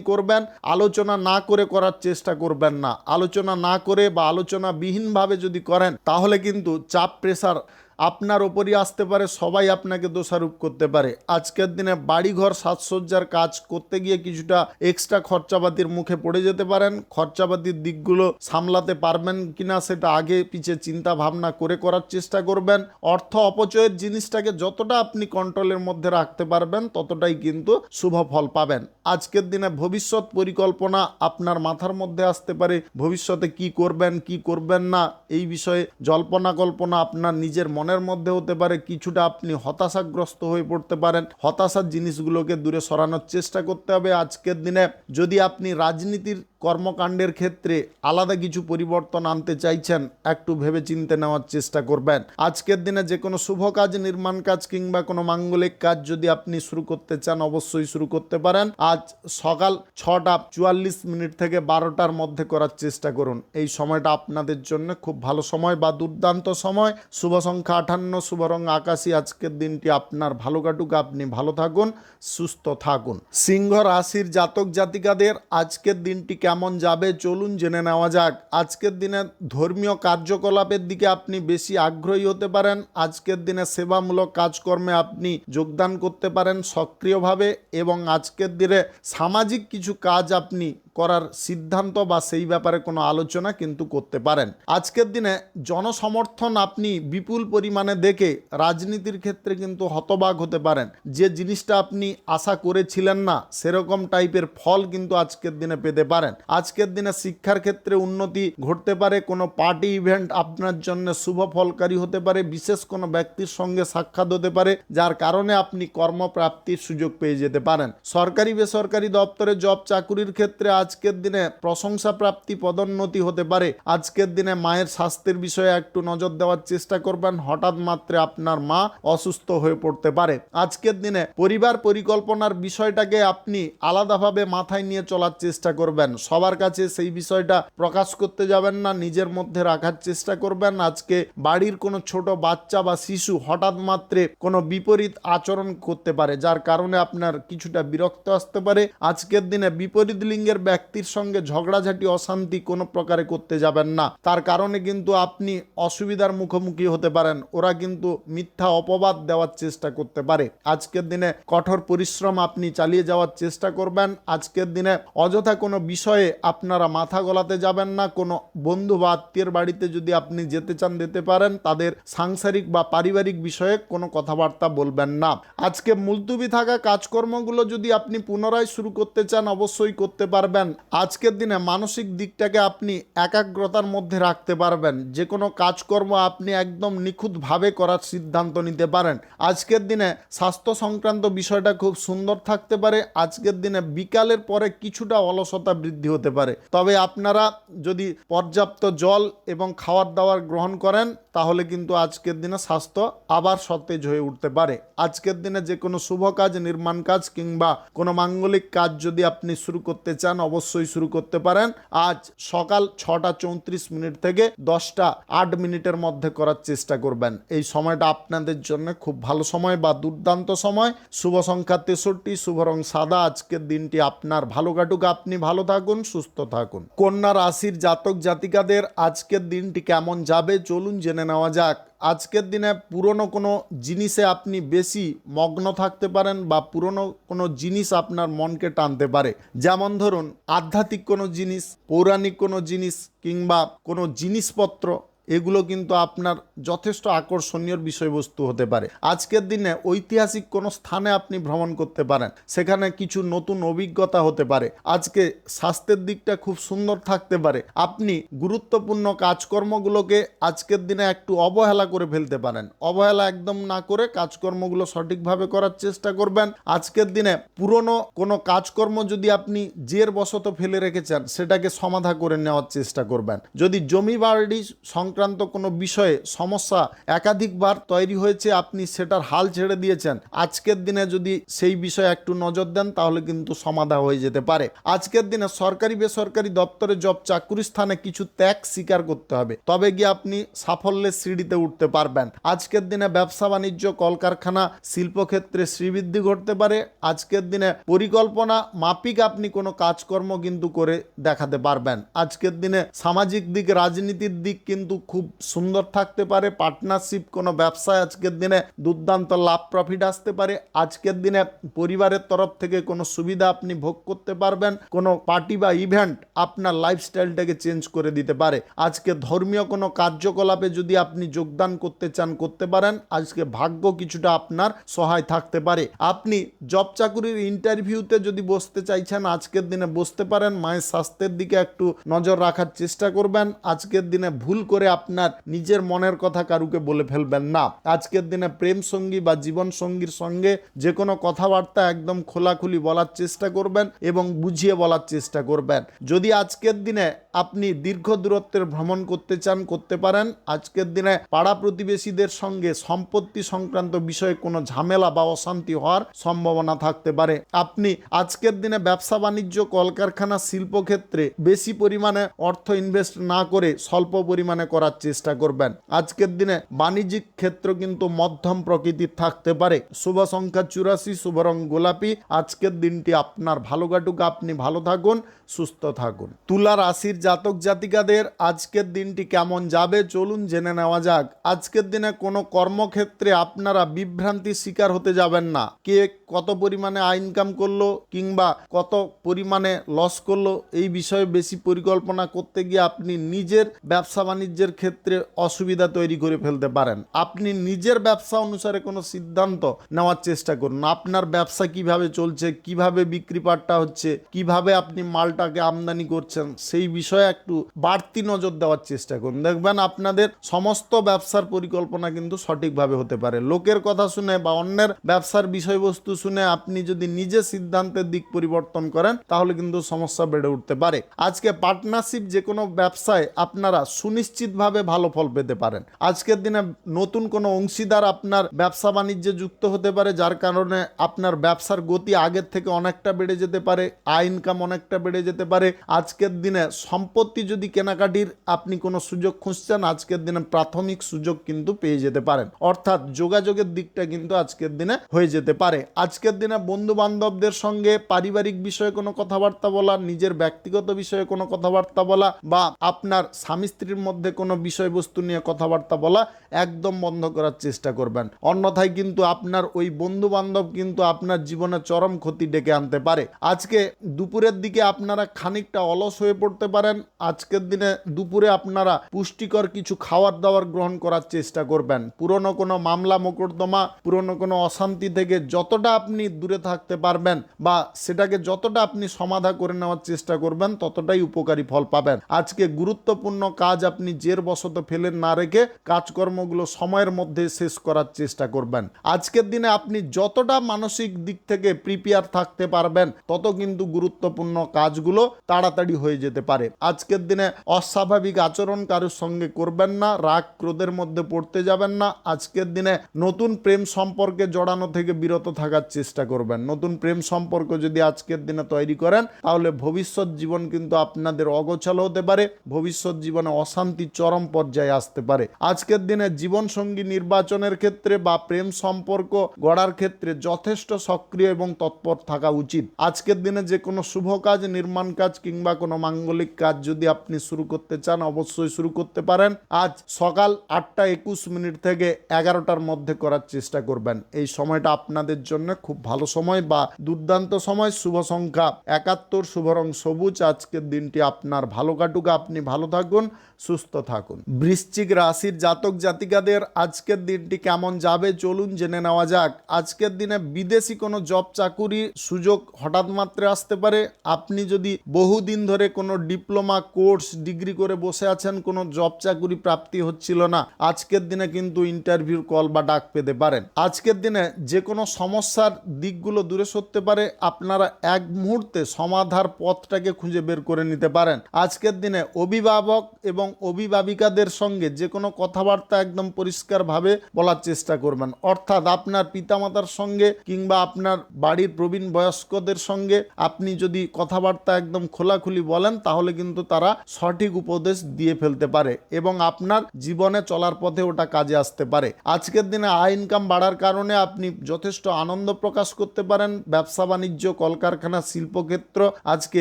করবেন আলোচনা না করে করার চেষ্টা করবেন না। আলোচনা না করে বা আলোচনাবিহীনভাবে যদি করেন তাহলে কিন্তু চাপ প্রেসার আপনার ওপরই আসতে পারে, সবাই আপনাকে দোষারোপ করতে পারে। আজকের দিনে বাড়িঘর সাজসজ্জার কাজ করতে গিয়ে কিছুটা এক্সট্রা খরচাপাতির মুখে পড়ে যেতে পারেন। খরচাপাতির দিকগুলো সামলাতে পারবেন কিনা সেটা আগে পিছে চিন্তা ভাবনা করে করার চেষ্টা করবেন। অর্থ অপচয়ের জিনিসটাকে যতটা আপনি কন্ট্রোলের মধ্যে রাখতে পারবেন ততটাই কিন্তু শুভ ফল পাবেন। আজকের দিনে ভবিষ্যৎ পরিকল্পনা আপনার মাথার মধ্যে আসতে পারে। ভবিষ্যতে কি করবেন কি করবেন না এই বিষয়ে জল্পনা কল্পনা আপনার নিজের মনের মধ্যে হতে পারে। কিছুটা আপনি হতাশাগ্রস্ত হয়ে পড়তে পারেন। হতাশার জিনিসগুলোকে দূরে সরানোর চেষ্টা করতে হবে। আজকের দিনে যদি আপনি রাজনীতির কর্মকাণ্ডের ক্ষেত্রে আলাদা কিছু পরিবর্তন আনতে চাইছেন একটু ভেবে চিন্তে নেওয়ার চেষ্টা করবেন। আজকের দিনে যে কোনো শুভ কাজ, নির্মাণ কাজ কিংবা কোনো মাঙ্গলিক কাজ যদি আপনি শুরু করতে চান অবশ্যই শুরু করতে পারেন। আজ সকাল 6:44 থেকে 12টার মধ্যে করার চেষ্টা করুন। এই সময়টা আপনাদের জন্য খুব ভালো সময় বা দুর্দান্ত সময়। শুভ সংখ্যা 58, শুভ রং আকাশী। আজকের দিনটি আপনার ভালো কাটুক, আপনি ভালো থাকুন, সুস্থ থাকুন। সিংহ রাশির জাতক জাতিকাদের আজকের দিনটি কেমন যাবে চলুন জেনে নেওয়া যাক। আজকের দিনে ধর্মীয় কার্যকলাপের দিকে আপনি বেশি আগ্রহী হতে পারেন। আজকের দিনে সেবামূলক কাজকর্মে আপনি যোগদান করতে পারেন সক্রিয়ভাবে এবং আজকের দিনে সামাজিক কিছু কাজ আপনি করার সিদ্ধান্ত বা সেই ব্যাপারে কোনো আলোচনা কিন্তু করতে পারেন। আজকের দিনে জনসমর্থন আপনি বিপুল পরিমাণে দেখে রাজনীতির ক্ষেত্রে কিন্তু হতবাক হতে পারেন। যে জিনিসটা আপনি আশা করেছিলেন না সেরকম টাইপের ফল কিন্তু আজকের দিনে পেতে পারেন। আজকের দিনে শিক্ষার ক্ষেত্রে উন্নতি ঘটতে পারে। কোনো পার্টি ইভেন্ট আপনার জন্য শুভ ফলকারী হতে পারে। বিশেষ কোনো ব্যক্তির সঙ্গে সাক্ষাৎ হতে পারে যার কারণে আপনি কর্মপ্রাপ্তির সুযোগ পেয়ে যেতে পারেন। সরকারি বেসরকারি দপ্তরে জব চাকুরির ক্ষেত্রে আজকের দিনে প্রশংসা প্রাপ্তি পদোন্নতি হতে পারে। আজকের দিনে মায়ের স্বাস্থ্যের বিষয়ে একটু নজর দেওয়ার চেষ্টা করবেন। হঠাৎ মাত্রে আপনার মা অসুস্থ হয়ে পড়তে পারে। আজকের দিনে পরিবার পরিকল্পনার বিষয়টাকে আপনি আলাদাভাবে মাথায় নিয়ে চলার চেষ্টা করবেন। সবার কাছে সেই বিষয়টা প্রকাশ করতে যাবেন না, নিজের মধ্যে রাখার চেষ্টা করবেন। আজকে বাড়ির কোনো ছোট বাচ্চা বা শিশু হঠাৎ মাত্রে কোনো বিপরীত আচরণ করতে পারে যার কারণে আপনার কিছুটা বিরক্ত আসতে পারে। আজকের দিনে বিপরীত লিঙ্গের ব্যক্তির সঙ্গে ঝগড়াঝাটি অশান্তি কোনো প্রকারে করতে যাবেন না। তার কারণে কিন্তু আপনি অসুবিধার মুখোমুখি হতে পারেন। ওরা কিন্তু মিথ্যা অপবাদ দেওয়ার চেষ্টা করতে পারে। আজকের দিনে কঠোর পরিশ্রম আপনি চালিয়ে যাওয়ার চেষ্টা করবেন। আজকের দিনে অযথা কোনো বিষয়ে আপনারা মাথা গলাতে যাবেন না। কোনো বন্ধু বা আত্মীয়ের বাড়িতে যদি আপনি যেতে চান যেতে পারেন। তাদের সাংসারিক বা পারিবারিক বিষয়ে কোনো কথাবার্তা বলবেন না। আজকে মুলতুবি থাকা কাজকর্মগুলো যদি আপনি পুনরায় শুরু করতে চান অবশ্যই করতে পারবেন। আজকের দিনে মানসিক দিকটাকে আপনি একাগ্রতার মধ্যে রাখতে পারবেন। যে কোনো কাজকর্ম আপনি একদম নিখুঁতভাবে করার সিদ্ধান্ত নিতে পারেন। আজকের দিনে স্বাস্থ্য সংক্রান্ত বিষয়টা খুব সুন্দর থাকতে পারে। আজকের দিনে বিকালের পরে কিছুটা অলসতা বৃদ্ধি হতে পারে, তবে আপনারা যদি পর্যাপ্ত জল এবং খাবার দাবার গ্রহণ করেন তাহলে কিন্তু আজকের দিনে স্বাস্থ্য আবার সতেজ হয়ে উঠতে পারে। আজকের দিনে যে কোনো শুভ কাজ, নির্মাণ কাজ কিংবা কোনো মাঙ্গলিক কাজ যদি আপনি শুরু করতে চান অবশ্যই শুরু করতে পারেন আজ সকাল 6:34 থেকে 10:08 মধ্যে করার চেষ্টা করবেন। এই সময়টা আপনাদের জন্য খুব ভালো সময় বা দুর্দান্ত সময়। শুভ সংখ্যা 63, শুভ রং সাদা। আজকের দিনটি আপনার ভালো কাটুক, আপনি ভালো থাকুন, সুস্থ থাকুন। কন্যা রাশির জাতক জাতিকাদের আজকের দিনটি কেমন যাবে চলুন জেনে নেওয়া যাক। আজকের দিনে পুরনো কোনো জিনিসে আপনি বেশি মগ্ন থাকতে পারেন বা পুরনো কোনো জিনিস আপনার মনকে টানতে পারে। যেমন ধরুন আধ্যাত্মিক কোনো জিনিস, পৌরাণিক কোনো জিনিস কিংবা কোনো জিনিসপত্র, এগুলো কিন্তু আপনার যথেষ্ট আকর্ষণীয় বিষয়বস্তু হতে পারে। আজকের দিনে ঐতিহাসিক কোনো স্থানে আপনি ভ্রমণ করতে পারেন, সেখানে কিছু নতুন অভিজ্ঞতা হতে পারে। আজকে স্বাস্থ্যের দিকটা খুব সুন্দর থাকতে পারে। আপনি গুরুত্বপূর্ণ কাজকর্মগুলোকে আজকের দিনে একটু অবহেলা করে ফেলতে পারেন। অবহেলা একদম না করে কাজকর্মগুলো সঠিকভাবে করার চেষ্টা করবেন। আজকের দিনে পুরনো কোনো কাজকর্ম যদি আপনি জের বশত ফেলে রেখেছেন, সেটাকে সমাধা করে নেওয়ার চেষ্টা করবেন। যদি জমি বাড়ি সংক্রান্ত কোনো বিষয়ে সমস্যা একাধিকবার তৈরি হয়েছে, আপনি সেটার হাল ছেড়ে দিয়েছেন, আজকের দিনে যদি সেই বিষয়ে একটু নজর দেন তাহলে কিন্তু সমাধা হয়ে যেতে পারে। আজকের দিনে সরকারি বেসরকারি দপ্তরে জব চাকুরি স্থানে কিছু ত্যাগ স্বীকার করতে হবে, তবে গিয়ে আপনি সাফল্যের সিঁড়িতে উঠতে পারবেন। আজকের দিনে ব্যবসা বাণিজ্য, কলকারখানা, শিল্পক্ষেত্রে শ্রীবৃদ্ধি ঘটতে পারে। আজকের দিনে পরিকল্পনা মাফিক আপনি কোনো কাজকর্ম কিন্তু করে দেখাতে পারবেন। আজকের দিনে সামাজিক দিক, রাজনীতির দিক কিন্তু খুব সুন্দর থাকতে পারে। পার্টনারশিপ কোনো ব্যবসায় আজকের দিনে দুর্দান্ত লাভ প্রফিট আসতে পারে। আজকের দিনে পরিবারের তরফ থেকে কোনো সুবিধা আপনি ভোগ করতে পারবেন। কোনো পার্টি বা ইভেন্ট আপনার লাইফস্টাইলটাকে চেঞ্জ করে দিতে পারে। আজকে ধর্মীয় কোনো কার্যকলাপে যদি আপনি যোগদান করতে চান করতে পারেন। আজকে ভাগ্য কিছুটা আপনার সহায় থাকতে পারে। আপনি জব চাকুরির ইন্টারভিউতে যদি বসতে চাইছেন, আজকের দিনে বসতে পারেন। মায়ের স্বাস্থ্যের দিকে একটু নজর রাখার চেষ্টা করবেন। আজকের দিনে ভুল করে আপনার নিজের মনের কথা কারুকে বলে ফেলবেন না। আজকের দিনে প্রেম সঙ্গী বা জীবন সঙ্গীর সঙ্গে যে কোনো কথাবার্তা একদম খোলাখুলি বলার চেষ্টা করবেন এবং বুঝিয়ে বলার চেষ্টা করবেন। যদি আজকের দিনে আপনি দীর্ঘ দূরত্বের ভ্রমণ করতে চান করতে পারেন। আজকের দিনে পাড়া প্রতিবেশীদের সঙ্গে সম্পত্তি সংক্রান্ত বিষয়ে কোনো ঝামেলা বা অশান্তি হওয়ার সম্ভাবনা থাকতে পারে। আপনি আজকের দিনে ব্যবসা বাণিজ্য, কলকারখানা, শিল্পক্ষেত্রে বেশি পরিমাণে অর্থ ইনভেস্ট না করে স্বল্প পরিমাণে করার চেষ্টা করবেন। আজকের দিনে বাণিজ্যিক ক্ষেত্র কিন্তু মধ্যম প্রকৃতির থাকতে পারে। শুভ সংখ্যা 84, শুভ রং গোলাপি। আজকের দিনটি আপনার ভালো কাটুক, আপনি ভালো থাকুন, সুস্থ থাকুন। তুলা রাশির জাতক জাতিকাদের আজকের দিনটি কেমন যাবে চলুন জেনে নেওয়া যাক। আজকের দিনে কোনো কর্মক্ষেত্রে আপনারা বিভ্রান্তির শিকার হতে যাবেন না। কে কত পরিমাণে ইনকাম করলো কিংবা কত পরিমাণে লস করলো, এই বিষয়ে বেশি পরিকল্পনা করতে গিয়ে আপনি নিজের ব্যবসা বাণিজ্যের ক্ষেত্রে অসুবিধা তৈরি করে ফেলতে পারেন। আপনি নিজের ব্যবসা অনুসারে কোনো সিদ্ধান্ত নেওয়ার চেষ্টা করুন। আপনার ব্যবসা কিভাবে চলছে, কিভাবে বিক্রি পাট্টা হচ্ছে, কিভাবে আপনি মালটাকে আমদানি করছেন, সেই বিষয়ে একটু বাড়তি নজর দেওয়ার চেষ্টা করুন। দেখবেন আপনাদের সমস্ত ব্যবসার পরিকল্পনা কিন্তু সঠিকভাবে হতে পারে। লোকের কথা শুনে বা অন্যের ব্যবসার বিষয়বস্তু শুনে আপনি যদি নিজে সিদ্ধান্তের দিক পরিবর্তন করেন তাহলে কিন্তু সমস্যা বেড়ে উঠতে পারে। আজকে পার্টনারশিপ যে কোনো ব্যবসায় আপনারা সুনিশ্চিতভাবে ভালো ফল পেতে পারেন। আজকের দিনে নতুন কোনো অংশীদার আপনার ব্যবসা বাণিজ্যে যুক্ত হতে পারে, যার কারণে আপনার ব্যবসার গতি আগের থেকে অনেকটা বেড়ে যেতে পারে, আয় ইনকাম অনেকটা বেড়ে যেতে পারে। আজকের দিনে সম্পত্তি যদি কেনাকাটির আপনি কোনো সুযোগ খুঁজছেন, আজকের দিনে প্রাথমিক সুযোগ কিন্তু পেয়ে যেতে পারেন। অর্থাৎ যোগাযোগের দিকটা কিন্তু আজকের দিনে হয়ে যেতে পারে। আজকের দিনে বন্ধু বান্ধবদের সঙ্গে পারিবারিক বিষয়ে কোনো কথাবার্তা বলা, নিজের ব্যক্তিগত বিষয়ে কোনো কথাবার্তা বলা বা আপনার স্বামী স্ত্রীর মধ্যে কোনো বিষয়বস্তু নিয়ে কথাবার্তা বলা একদম বন্ধ করার চেষ্টা করবেন। অন্যথায় কিন্তু আপনার ওই বন্ধু বান্ধব কিন্তু আপনার জীবনে চরম ক্ষতি ডেকে আনতে পারে। আজকে দুপুরের দিকে আপনারা খানিকটা অলস হয়ে পড়তে পারেন। আজকের দিনে দুপুরে আপনারা পুষ্টিকর কিছু খাবার দাবার গ্রহণ করার চেষ্টা করবেন। পুরনো কোনো মামলা মোকদ্দমা, পুরনো কোনো অশান্তি থেকে যতটা আপনি দূরে থাকতে পারবেন বা সেটাকে যতটা আপনি সমাধা করে নেওয়ার চেষ্টা করবেন, ততটাই উপকারী ফল পাবেন। আজকে গুরুত্বপূর্ণ কাজ আপনি জের বশত ফেলে না রেখে কাজকর্মগুলো সময়ের মধ্যে শেষ করার চেষ্টা করবেন। আজকের দিনে আপনি যতটা মানসিক দিক থেকে প্রিপেয়ার থাকতে পারবেন, তত কিন্তু গুরুত্বপূর্ণ কাজগুলো তাড়াতাড়ি হয়ে যেতে পারে। আজকের দিনে অস্বাভাবিক আচরণ কারোর সঙ্গে করবেন না, রাগ ক্রোধের মধ্যে পড়তে যাবেন না। আজকের দিনে নতুন প্রেম সম্পর্কে জড়ানো থেকে বিরত থাকার চেষ্টা করবেন। নতুন প্রেম সম্পর্ক যদি আজকের দিনে তৈরি করেন তাহলে ভবিষ্যৎ জীবন কিন্তু আপনাদের অগোছালো হতে পারে, ভবিষ্যৎ জীবনে অশান্তি চরম পর্যায়ে আসতে পারে। আজকের দিনে জীবন সঙ্গী নির্বাচনের ক্ষেত্রে বা প্রেম সম্পর্ক গড়ার ক্ষেত্রে যথেষ্ট সক্রিয় এবং তৎপর থাকা উচিত। আজকের দিনে যে কোনো শুভ কাজ, নির্মাণ কাজ কিংবা কোনো মাঙ্গলিক কাজ যদি আপনি শুরু করতে চান অবশ্যই শুরু করতে পারেন। আজ সকাল 8:21 থেকে 11টার মধ্যে করার চেষ্টা করবেন। এই সময়টা আপনাদের জন্য খুব ভালো সময় বা দুর্দান্ত সময়। শুভ সংখ্যা 71, শুভ রং সবুজ। আজকের দিনটি আপনার ভালো কাটুক, আপনি ভালো থাকুন, সুস্থ থাকুন। বৃশ্চিক রাশির জাতক জাতিকাদের আজকের দিনটি কেমন যাবে চলুন জেনে নেওয়া যাক। আজকের দিনে বিদেশি কোনো জব চাকুরি সুযোগ হঠাৎ মাত্রে আসতে পারে। আপনি যদি বহুদিন ধরে কোনো ডিপ্লোমা কোর্স ডিগ্রি করে বসে আছেন, কোনো জব চাকুরি প্রাপ্তি হচ্ছিল না, আজকের দিনে কিন্তু ইন্টারভিউ কল বা ডাক পেতে পারেন। আজকের দিনে যে কোনো সমস্যার দিকগুলো দূরে সরতে পারে, আপনারা এক মুহূর্তে সমাধার পথটাকে খুঁজে বের করে নিতে পারেন। আজকের দিনে অভিভাবক এবং অভিভাবিকাদের সঙ্গে যে কোনো কথাবার্তা একদম পরিষ্কারভাবে বলার চেষ্টা করবেন। অর্থাৎ আপনার পিতামাতার সঙ্গে কিংবা আপনার বাড়ির প্রবীণ বয়স্কদের সঙ্গে আপনি যদি কথাবার্তা একদম খোলাখুলি বলেন তাহলে কিন্তু তারা সঠিক উপদেশ দিয়ে ফেলতে পারে এবং আপনার জীবনে চলার পথে ওটা কাজে আসতে পারে। আজকের দিনে আয় ইনকাম বাড়ার কারণে আপনি যথেষ্ট আনন্দ প্রকাশ করতে পারেন। ব্যবসা বাণিজ্য, কলকারখানা, শিল্পক্ষেত্র আজকে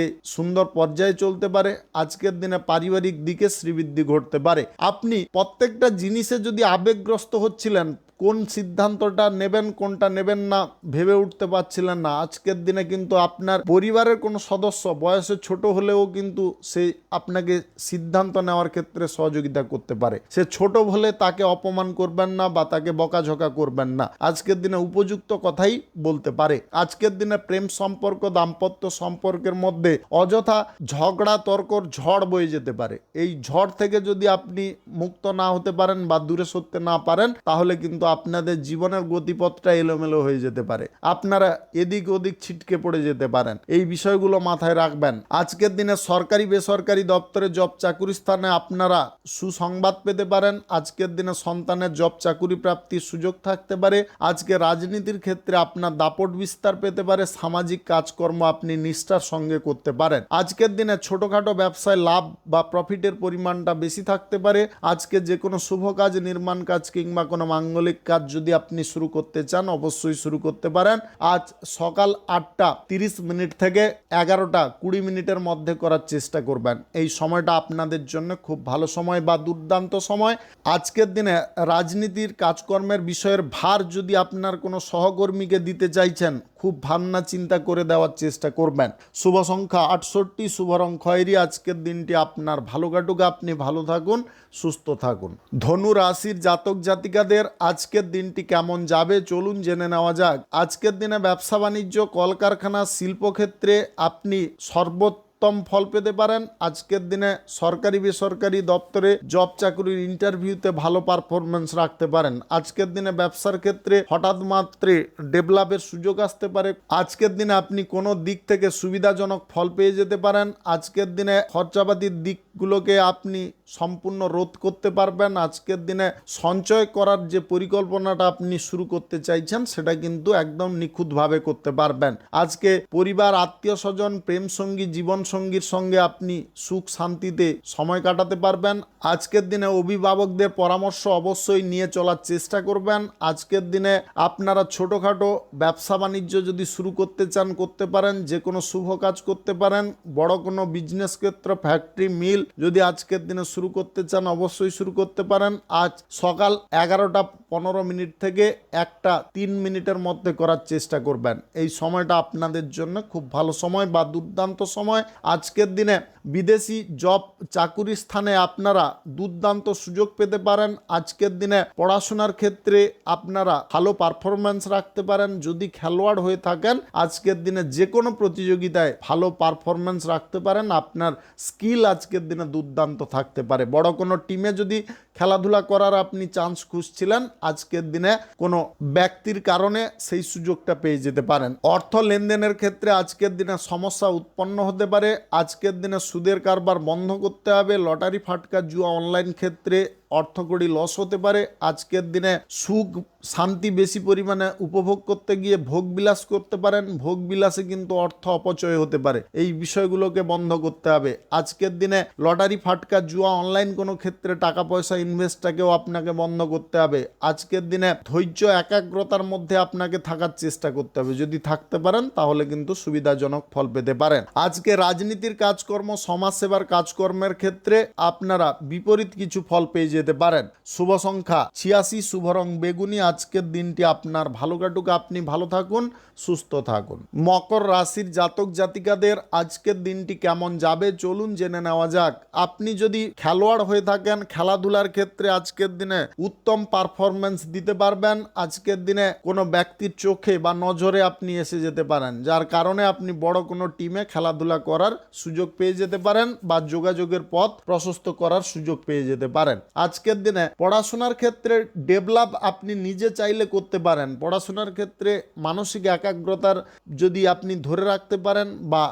সুন্দর পর্যায়ে চলতে পারে। আজকের দিনে পারিবারিক দিকে শ্রীবৃদ্ধি ঘটতে পারে। আপনি প্রত্যেকটা জিনিসে যদি আবেগগ্রস্ত হচ্ছিলেন, কোন সিদ্ধান্তটা নেবেন কোনটা নেবেন না ভেবে উঠতে পারছিলেন না, আজকের দিনে কিন্তু আপনার পরিবারের কোনো সদস্য বয়সে ছোট হলেও কিন্তু সে আপনাকে সিদ্ধান্ত নেওয়ার ক্ষেত্রে সহযোগিতা করতে পারে। সে ছোট হলে তাকে অপমান করবেন না বা তাকে বকাঝকা করবেন না, আজকের দিনে উপযুক্ত কথাই বলতে পারে। আজকের দিনে প্রেম সম্পর্ক, দাম্পত্য সম্পর্কের মধ্যে অযথা ঝগড়া তর্কর ঝড় বয়ে যেতে পারে। এই ঝড় থেকে যদি আপনি মুক্ত না হতে পারেন বা দূরে সরতে না পারেন তাহলে কিন্তু আপনাদের জীবনের গতিপথটা এলোমেলো হয়ে যেতে পারে, আপনারা এদিক ওদিক ছিটকে পড়ে যেতে পারেন। এই বিষয়গুলো মাথায় রাখবেন। আজকের দিনে সরকারি বেসরকারি দপ্তরে জব চাকুরি স্থানে আপনারা সুসংবাদ পেতে পারেন। আজকের দিনে সন্তানের জব চাকুরি প্রাপ্তির সুযোগ থাকতে পারে। আজকে রাজনীতির ক্ষেত্রে আপনার দাপট বিস্তার পেতে পারে। সামাজিক কাজকর্ম আপনি নিষ্ঠার সঙ্গে করতে পারেন। আজকের দিনে ছোটখাটো ব্যবসায় লাভ বা প্রফিটের পরিমাণটা বেশি থাকতে পারে। আজকে যে কোনো শুভ কাজ, নির্মাণ কাজ কিংবা কোনো মাঙ্গলিক কাজ যদি আপনি শুরু করতে চান অবশ্যই শুরু করতে পারেন। আজ সকাল 8:30 থেকে 11:20 মধ্যে করার চেষ্টা করবেন। এই সময়টা আপনাদের জন্য খুব ভালো সময় বা দুর্দান্ত সময়। আজকের দিনে রাজনীতির কাজকর্মের বিষয়ের ভার যদি আপনার কোনো সহকর্মীকে দিতে চাইছেন খুব ভাবনা চিন্তা করে দেওয়ার চেষ্টা করবেন। শুভ সংখ্যা 68, শুভ রং খয়েরি। আজকের দিনটি আপনার ভালো কাটুক, আপনি ভালো থাকুন, সুস্থ থাকুন। ধনু রাশির জাতক জাতিকাদের আজকের দিনটি কেমন যাবে চলুন জেনে নেওয়া যাক। আজকের দিনে ব্যবসা বাণিজ্য, কলকারখানা, শিল্পক্ষেত্রে আপনি সর্বোত্তম ফল পেতে পারেন। আজকের দিনে সরকারি বেসরকারি দপ্তরে জব চাকরির ইন্টারভিউতে ভালো পারফরমেন্স রাখতে পারেন। আজকের দিনে ব্যবসার ক্ষেত্রে হঠাৎ মাত্রে ডেভেলপের সুযোগ আসতে পারে। আজকের দিনে আপনি কোনো দিক থেকে সুবিধাজনক ফল পেয়ে যেতে পারেন। আজকের দিনে খরচাপাতির দিকগুলোকে আপনি সম্পূর্ণ রোধ করতে পারবেন। আজকের দিনে সঞ্চয় করার যে পরিকল্পনাটা আপনি শুরু করতে চাইছেন সেটা কিন্তু একদম নিখুঁতভাবে করতে পারবেন। আজকে পরিবার, আত্মীয় স্বজন, প্রেম সঙ্গী, জীবন সঙ্গীর সঙ্গে আপনি সুখ শান্তিতে সময় কাটাতে পারবেন। আজকের দিনে অভিভাবকদের পরামর্শ অবশ্যই নিয়ে চলার চেষ্টা করবেন। আজকের দিনে আপনারা ছোটোখাটো ব্যবসা বাণিজ্য যদি শুরু করতে চান করতে পারেন, যে কোনো শুভ কাজ করতে পারেন। বড় কোনো বিজনেস ক্ষেত্র, ফ্যাক্টরি, মিল যদি আজকের দিনে শুরু করতে চান অবশ্যই শুরু করতে পারেন। আজ সকাল 11:15 থেকে 1:03 মধ্যে করার চেষ্টা করবেন। এই সময়টা আপনাদের জন্য খুব ভালো সময় বা দুর্দান্ত সময়। আজকের দিনে বিদেশি জব চাকুরি স্থানে আপনারা দুর্দান্ত সুযোগ পেতে পারেন। আজকের দিনে পড়াশোনার ক্ষেত্রে আপনারা ভালো পারফরমেন্স রাখতে পারেন। যদি খেলোয়াড় হয়ে থাকেন আজকের দিনে যে কোনো প্রতিযোগিতায় ভালো পারফরমেন্স রাখতে পারেন। আপনার স্কিল আজকের দিনে দুর্দান্ত থাকতে পারে। বড় কোনো টিমে যদি খেলাধুলা করার আপনি চান্স খুঁজছিলেন, আজকের দিনে কোনো ব্যক্তির কারণে সেই সুযোগটা পেয়ে যেতে পারেন। অর্থ লেনদেনের ক্ষেত্রে আজকের দিনে সমস্যা উৎপন্ন হতে পারে। আজকের দিনে সুদের কারবার বন্ধ করতে হবে। লটারি, ফাটকা, জুয়া, অনলাইন ক্ষেত্রে অর্থকড়ি লস হতে পারে। আজকের দিনে সুখ শান্তি বেশি পরিমাণে উপভোগ করতে গিয়ে ভোগ বিলাস করতে পারেন। ভোগ বিলাসে কিন্তু অর্থ অপচয় হতে পারে। এই বিষয়গুলোকে বন্ধ করতে হবে। আজকের দিনে লটারি, ফাটকা, জুয়া, অনলাইন কোনো ক্ষেত্রে টাকা পয়সা ইনভেস্টটাকেও আপনাকে বন্ধ করতে হবে। আজকের দিনে ধৈর্য একাগ্রতার মধ্যে আপনাকে থাকার চেষ্টা করতে হবে। যদি থাকতে পারেন তাহলে কিন্তু সুবিধাজনক ফল পেতে পারেন। আজকে রাজনীতির কাজকর্ম, সমাজসেবার কাজকর্মের ক্ষেত্রে আপনারা বিপরীত কিছু ফল পেয়ে যেতে পারেন। শুভ সংখ্যা 86, শুভ রং বেগুনি। আজকের দিনটি আপনার ভালো কাটুক, আপনি ভালো থাকুন, সুস্থ থাকুন। মকর রাশির জাতক জাতিকাদের আজকের দিনটি কেমন যাবে চলুন জেনে নেওয়া যাক। আপনি যদি খেলোয়াড় হয়ে থাকেন, খেলাধুলার ক্ষেত্রে আজকের দিনে উত্তম পারফরমেন্স দিতে পারবেন। আজকের দিনে কোনো ব্যক্তির চোখে বা নজরে আপনি এসে যেতে পারেন, যার কারণে আপনি বড় কোনো টিমে খেলাধুলা করার সুযোগ পেয়ে যেতে পারেন বা যোগাযোগের পথ প্রশস্ত করার সুযোগ পেয়ে যেতে পারেন। আজকের দিনে পড়াশোনার ক্ষেত্রে ডেভেলপ আপনি নিজে চাইলে করতে পারেন। পড়াশোনার ক্ষেত্রে মানসিক একাগ্রতার যদি আপনি ধরে রাখতে পারেন বা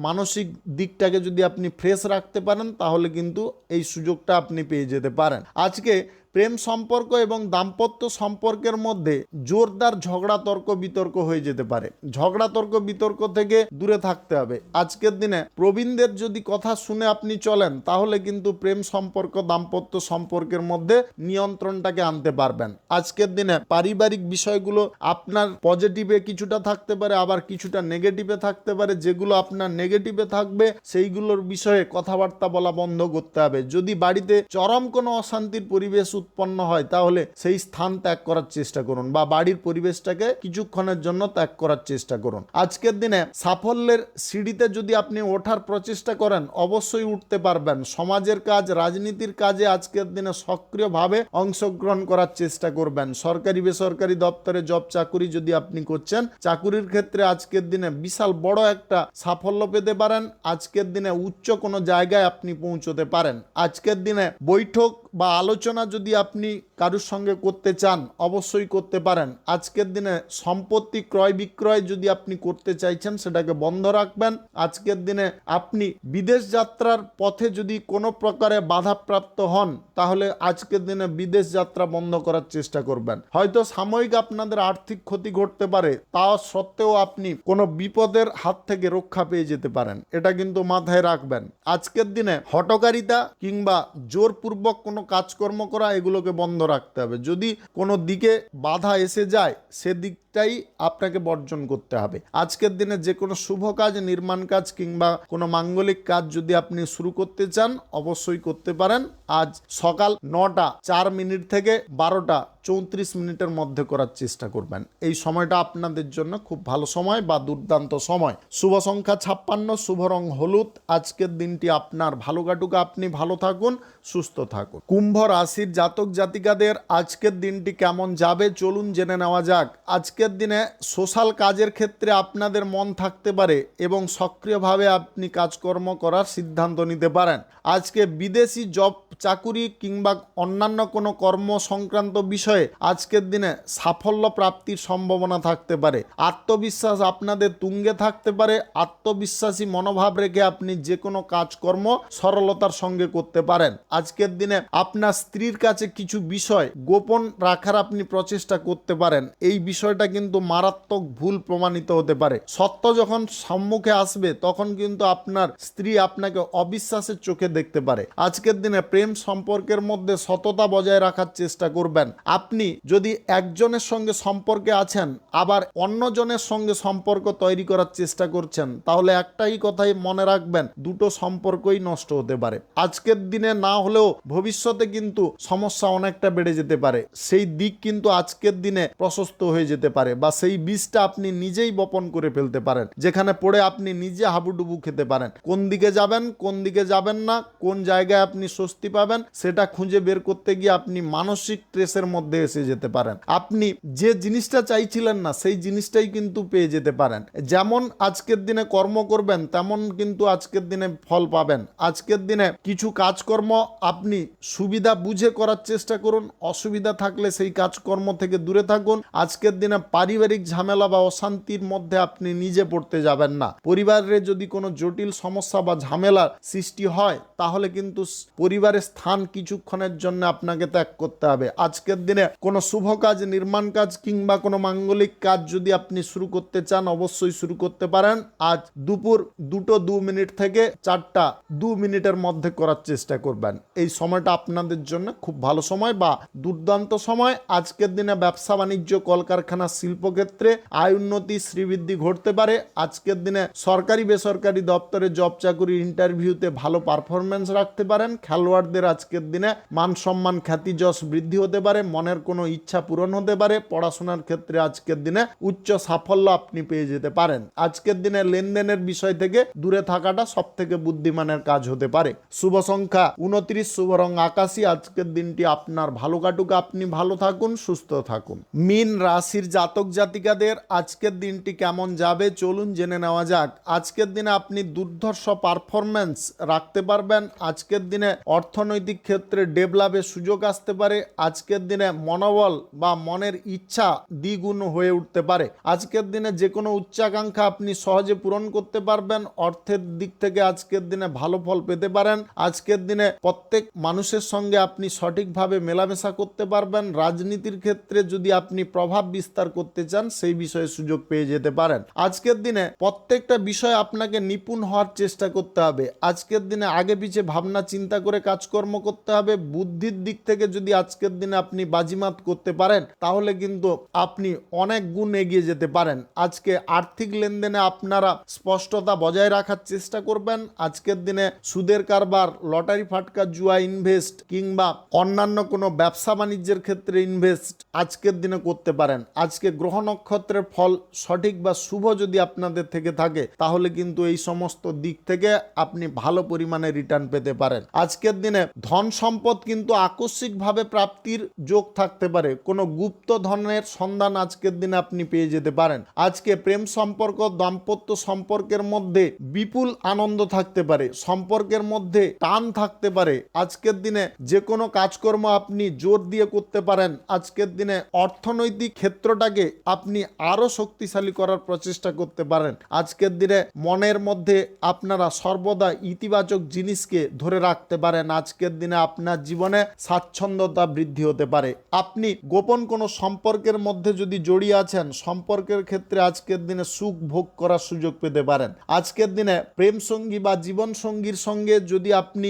মানসিক দিকটাকে যদি আপনি ফ্রেশ রাখতে পারেন তাহলে কিন্তু এই সুযোগটা আপনি পেয়ে যেতে পারেন। আজকে প্রেম সম্পর্ক এবং দাম্পত্য সম্পর্কের মধ্যে জোরদার ঝগড়া, তর্ক বিতর্ক হয়ে যেতে পারে। ঝগড়া, তর্ক বিতর্ক থেকে দূরে থাকতে হবে। আজকের দিনে প্রবীণদের যদি কথা শুনে আপনি চলেন তাহলে কিন্তু প্রেম সম্পর্ক, দাম্পত্য সম্পর্কের মধ্যে নিয়ন্ত্রণটাকে আনতে পারবেন। আজকের দিনে পারিবারিক বিষয়গুলো আপনার পজিটিভে কিছুটা থাকতে পারে, আবার কিছুটা নেগেটিভে থাকতে পারে। যেগুলো আপনার নেগেটিভে থাকবে সেইগুলোর বিষয়ে কথাবার্তা বলা বন্ধ করতে হবে। যদি বাড়িতে চরম কোনো অশান্তির পরিবেশ উৎপন্ন হয় তাহলে সেই স্থান ত্যাগ করার চেষ্টা করুন বা বাড়ির পরিবেশটাকে কিছুক্ষণের জন্য ত্যাগ করার চেষ্টা করুন। আজকের দিনে সাফল্যের সিঁড়িতে যদি আপনি ওঠার প্রচেষ্টা করেন অবশ্যই উঠতে পারবেন। সমাজের কাজ, রাজনীতির কাজে আজকের দিনে সক্রিয়ভাবে অংশগ্রহণ করার চেষ্টা করবেন। সরকারি বেসরকারি দপ্তরে জব চাকুরি যদি আপনি করছেন, চাকুরির ক্ষেত্রে আজকের দিনে বিশাল বড় একটা সাফল্য পেতে পারেন। আজকের দিনে উচ্চ কোনো জায়গায় আপনি পৌঁছতে পারেন। আজকের দিনে বৈঠক বা আলোচনা যদি আপনি কারুর সঙ্গে করতে চান অবশ্যই করতে পারেন। আজকের দিনে সম্পত্তি ক্রয় বিক্রয় যদি আপনি করতে চাইছেন সেটাকে বন্ধ রাখবেন। আজকের দিনে আপনি বিদেশ যাত্রার পথে যদি কোনো প্রকারে বাধাপ্রাপ্ত হন তাহলে আজকের দিনে বিদেশ যাত্রা বন্ধ করার চেষ্টা করবেন। হয়তো সাময়িক আপনাদের আর্থিক ক্ষতি ঘটতে পারে, তা সত্ত্বেও আপনি কোনো বিপদের হাত থেকে রক্ষা পেয়ে যেতে পারেন। এটা কিন্তু মাথায় রাখবেন। আজকের দিনে হঠকারিতা কিংবা জোরপূর্বক কোনো কাজকর্ম করা এগুলোকে বন্ধ রাখতে হবে। যদি কোনো দিকে বাধা এসে যায় সেদিকটাই আপনাকে বর্জন করতে হবে। আজকের দিনে যে কোনো শুভ কাজ, নির্মাণ কাজ কিংবা কোনো মাঙ্গলিক কাজ যদি আপনি শুরু করতে চান অবশ্যই করতে পারেন। আজ সকাল 9:04 থেকে 12:34 মধ্যে করার চেষ্টা করবেন। এই সময়টা আপনাদের জন্য খুব ভালো সময় বা দুর্দান্ত সময়। শুভ সংখ্যা 56, শুভ রং হলুদ। আজকের দিনটি আপনার ভালো কাটুক, আপনি ভালো থাকুন, সুস্থ থাকুন। কুম্ভ রাশির জাতক জাতিকাদের আজকের দিনটি কেমন যাবে চলুন জেনে নেওয়া যাক। আজকের দিনে সোশ্যাল কাজের ক্ষেত্রে আপনাদের মন থাকতে পারে এবং সক্রিয়ভাবে আপনি কাজকর্ম করার সিদ্ধান্ত নিতে পারেন। আজকে বিদেশি জব চাকুরি কিংবা অন্যান্য কোনো কর্ম সংক্রান্ত বিষয়ে আজকের দিনে সাফল্য প্রাপ্তির সম্ভাবনা থাকতে পারে। আত্মবিশ্বাস আপনাদের তুঙ্গে থাকতে পারে। আত্মবিশ্বাসী মনোভাব রেখে আপনি যে কোনো কাজকর্ম সরলতার সঙ্গে করতে পারেন। আজকের দিনে আপনার স্ত্রীর কাছে কিছু বিষয় গোপন রাখার আপনি প্রচেষ্টা করতে পারেন। এই বিষয়টা কিন্তু মারাত্মক ভুল প্রমাণিত হতে পারে। সত্য যখন সম্মুখে আসবে তখন কিন্তু আপনার স্ত্রী আপনাকে অবিশ্বাসের চোখে দেখতে পারে। আজকের দিনে প্রেম সম্পর্কের মধ্যে সততা বজায় রাখার চেষ্টা করবেন। আপনি যদি একজনের সঙ্গে সম্পর্কে আছেন আবার অন্যজনের সঙ্গে সম্পর্ক তৈরি করার চেষ্টা করছেন তাহলে একটাই কথাই মনে রাখবেন, দুটো সম্পর্কই নষ্ট হতে পারে। আজকের দিনে না হলেও ভবিষ্যতে কিন্তু সমস্যা অনেকটা বেড়ে যেতে পারে। সেই দিক কিন্তু আজকের দিনে প্রশস্ত হয়ে যেতে পারে। পারে, বা সেই বীজটা আপনি নিজেই বপন করে ফেলতে পারেন, যেখানে পড়ে আপনি নিজে হাবুডুবু খেতে পারেন। কোন দিকে যাবেন, কোন দিকে যাবেন না, কোন জায়গায় আপনি স্বস্তি পাবেন, সেটা খুঁজে বের করতে গিয়ে আপনি মানসিক ট্রেসের মধ্যে এসে যেতে পারেন। আপনি যে জিনিসটা চাইছিলেন না সেই জিনিসটাই কিন্তু পেয়ে যেতে পারেন। যেমন আজকের দিনে কর্ম করবেন তেমন কিন্তু আজকের দিনে ফল পাবেন। আজকের দিনে কিছু কাজকর্ম আপনি সুবিধা বুঝে করার চেষ্টা করুন, অসুবিধা থাকলে সেই কাজকর্ম থেকে দূরে থাকুন। আজকের দিনে পারিবারিক ঝামেলা বা অশান্তির মধ্যে আপনি নিজে পড়তে যাবেন না। পরিবারে যদি কোনো জটিল সমস্যা বা ঝামেলার সৃষ্টি হয় তাহলে কিন্তু পরিবারের স্থান কিছুক্ষণের জন্য আপনাকে ত্যাগ করতে হবে। আজকের দিনে কোনো শুভ কাজ, নির্মাণ কাজ কিংবা কোনো মাঙ্গলিক কাজ যদি আপনি শুরু করতে চান অবশ্যই শুরু করতে পারেন। আজ দুপুর 2:02 থেকে 4:02 মধ্যে করার চেষ্টা করবেন। এই সময়টা আপনাদের জন্য খুব ভালো সময় বা দুর্দান্ত সময়। আজকের দিনে ব্যবসা বাণিজ্য, কলকারখানা, শিল্পক্ষেত্রে আয় উন্নতি, শ্রীবৃদ্ধি ঘটতে পারে। আজকের দিনে সরকারি বেসরকারি দপ্তরে জব চাকরি ইন্টারভিউতে ভালো পারফরমেন্স রাখতে পারেন। খেলোয়াড়দের আজকের দিনে মান সম্মান, খ্যাতি, যশ বৃদ্ধি হতে পারে। মনের কোনো ইচ্ছা পূরণ হতে পারে। পড়াশোনার ক্ষেত্রে আজকের দিনে উচ্চ সাফল্য আপনি পেয়ে যেতে পারেন। আজকের দিনে লেনদেনের বিষয় থেকে দূরে থাকাটা সব থেকে বুদ্ধিমানের কাজ হতে পারে। শুভ সংখ্যা 29, শুভ রং আকাশী। আজকের দিনটি আপনার ভালো কাটুক, আপনি ভালো থাকুন, সুস্থ থাকুন। মীন রাশির জাতক জাতিকাদের আজকের দিনটি কেমন যাবে চলুন জেনে নেওয়া যাক। আজকের দিনে আপনি দুর্ধর্ষ পারফরমেন্স রাখতে পারবেন। আজকের দিনে অর্থনৈতিক ক্ষেত্রে ডেভেলপের সুযোগ আসতে পারে। আজকের দিনে মনোবল বা মনের ইচ্ছা দ্বিগুণ হয়ে উঠতে পারে। আজকের দিনে যে কোনো উচ্চাকাঙ্ক্ষা আপনি সহজে পূরণ করতে পারবেন। অর্থের দিক থেকে আজকের দিনে ভালো ফল পেতে পারেন। আজকের দিনে প্রত্যেক মানুষের সঙ্গে আপনি সঠিকভাবে মেলামেশা করতে পারবেন। রাজনীতির ক্ষেত্রে যদি আপনি প্রভাব বিস্তার করতে চান সেই বিষয়ে সুযোগ পেয়ে যেতে পারেন। আজকের দিনে প্রত্যেকটা বিষয় আপনাকে নিপুণ হওয়ার চেষ্টা করতে হবে। আজকের দিনে আগে পিছে ভাবনা চিন্তা করে কাজকর্ম করতে হবে। বুদ্ধির দিক থেকে যদি আজকের দিনে আপনি বাজিমাত করতে পারেন তাহলে কিন্তু আপনি অনেক গুণ এগিয়ে যেতে পারেন। আজকে আর্থিক লেনদেনে আপনারা স্পষ্টতা বজায় রাখার চেষ্টা করবেন। আজকের দিনে সুদের কারবার, লটারি ফাটকা, জুয়া ইনভেস্ট কিংবা অন্যান্য কোনো ব্যবসা বাণিজ্যের ক্ষেত্রে ইনভেস্ট আজকের দিনে করতে পারেন। আজকে গ্রহ নক্ষত্রের ফল সঠিক বা শুভ যদি আপনাদের থেকে থাকে তাহলে কিন্তু এই সমস্ত দিক থেকে আপনি ভালো পরিমাণে রিটার্ন পেতে পারেন। আজকের দিনে ধন সম্পদ কিন্তু আকস্মিকভাবে প্রাপ্তির যোগ থাকতে পারে। কোনো গুপ্ত ধনের সন্ধান আজকের দিনে আপনি পেয়ে যেতে পারেন। আজকে প্রেম সম্পর্ক, দাম্পত্য সম্পর্কের মধ্যে বিপুল আনন্দ থাকতে পারে। সম্পর্কের মধ্যে টান থাকতে পারে। আজকের দিনে যে কোনো কাজকর্ম আপনি জোর দিয়ে করতে পারেন। আজকের দিনে অর্থনৈতিক ক্ষেত্রটাকে আপনি আরো শক্তিশালী করার প্রচেষ্টা করতে পারেন। আজকের দিনে মনের মধ্যে আপনারা সর্বদা ইতিবাচক জিনিসকে ধরে রাখতে পারেন। আজকের দিনে আপনার জীবনে স্বাচ্ছন্দ্যতা বৃদ্ধি হতে পারে। আপনি গোপন কোনো সম্পর্কের মধ্যে যদি জড়িয়ে আছেন, সম্পর্কের ক্ষেত্রে আজকের দিনে সুখ ভোগ করার সুযোগ পেতে পারেন। আজকের দিনে প্রেম সঙ্গী বা জীবন সঙ্গীর সঙ্গে যদি আপনি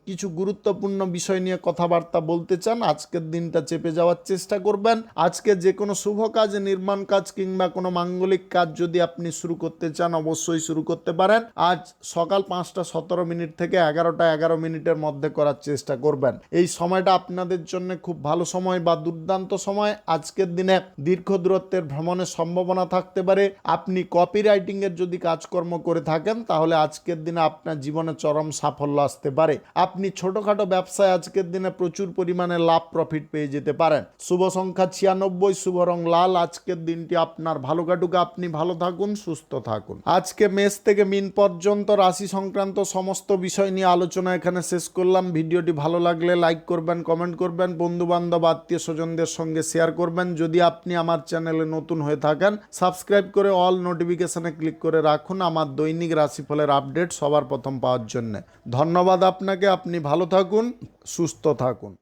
কিছু গুরুত্বপূর্ণ বিষয় নিয়ে কথাবার্তা বলতে চান আজকের দিনটা চেপে যাওয়ার চেষ্টা করবেন। আজকে যে কোনো শুভ কাজ, নির্মাণ কাজ কিংবা কোনো মাঙ্গলিক কাজ যদি আপনি শুরু করতে চান অবশ্যই শুরু করতে পারেন। আজ সকাল 5:17 থেকে 11:11 মধ্যে করার চেষ্টা করবেন। এই সময়টা আপনাদের জন্য খুব ভালো সময় বা দুর্দান্ত সময়। আজকের দিনে দীর্ঘ দূরত্বের ভ্রমণের সম্ভাবনা থাকতে পারে। আপনি কপিরাইটিং এর যদি কাজকর্ম করে থাকেন তাহলে আজকের দিনে আপনার জীবনে চরম সাফল্য আসতে পারে। আপনি ছোটখাটো ব্যবসায় আজকের দিনে প্রচুর পরিমাণে লাভ প্রফিট পেয়ে যেতে পারেন। শুভ সংখ্যা 96, শুভ রং লাল। আজকের দিনটি আপনার ভালো কাটুক, আপনি ভালো থাকুন, সুস্থ থাকুন। আজকে মেষ থেকে মিন পর্যন্ত রাশি সংক্রান্ত সমস্ত বিষয় নিয়ে আলোচনা এখানে শেষ করলাম। ভিডিওটি ভালো লাগলে লাইক করবেন, কমেন্ট করবেন, বন্ধু বান্ধব আত্মীয় স্বজনদের সঙ্গে শেয়ার করবেন। যদি আপনি আমার চ্যানেলে নতুন হয়ে থাকেন সাবস্ক্রাইব করে অল নোটিফিকেশনে ক্লিক করে রাখুন আমার দৈনিক রাশিফলের আপডেট সবার প্রথম পাওয়ার জন্য। ধন্যবাদ আপনাকে। আপনি ভালো থাকুন, সুস্থ থাকুন।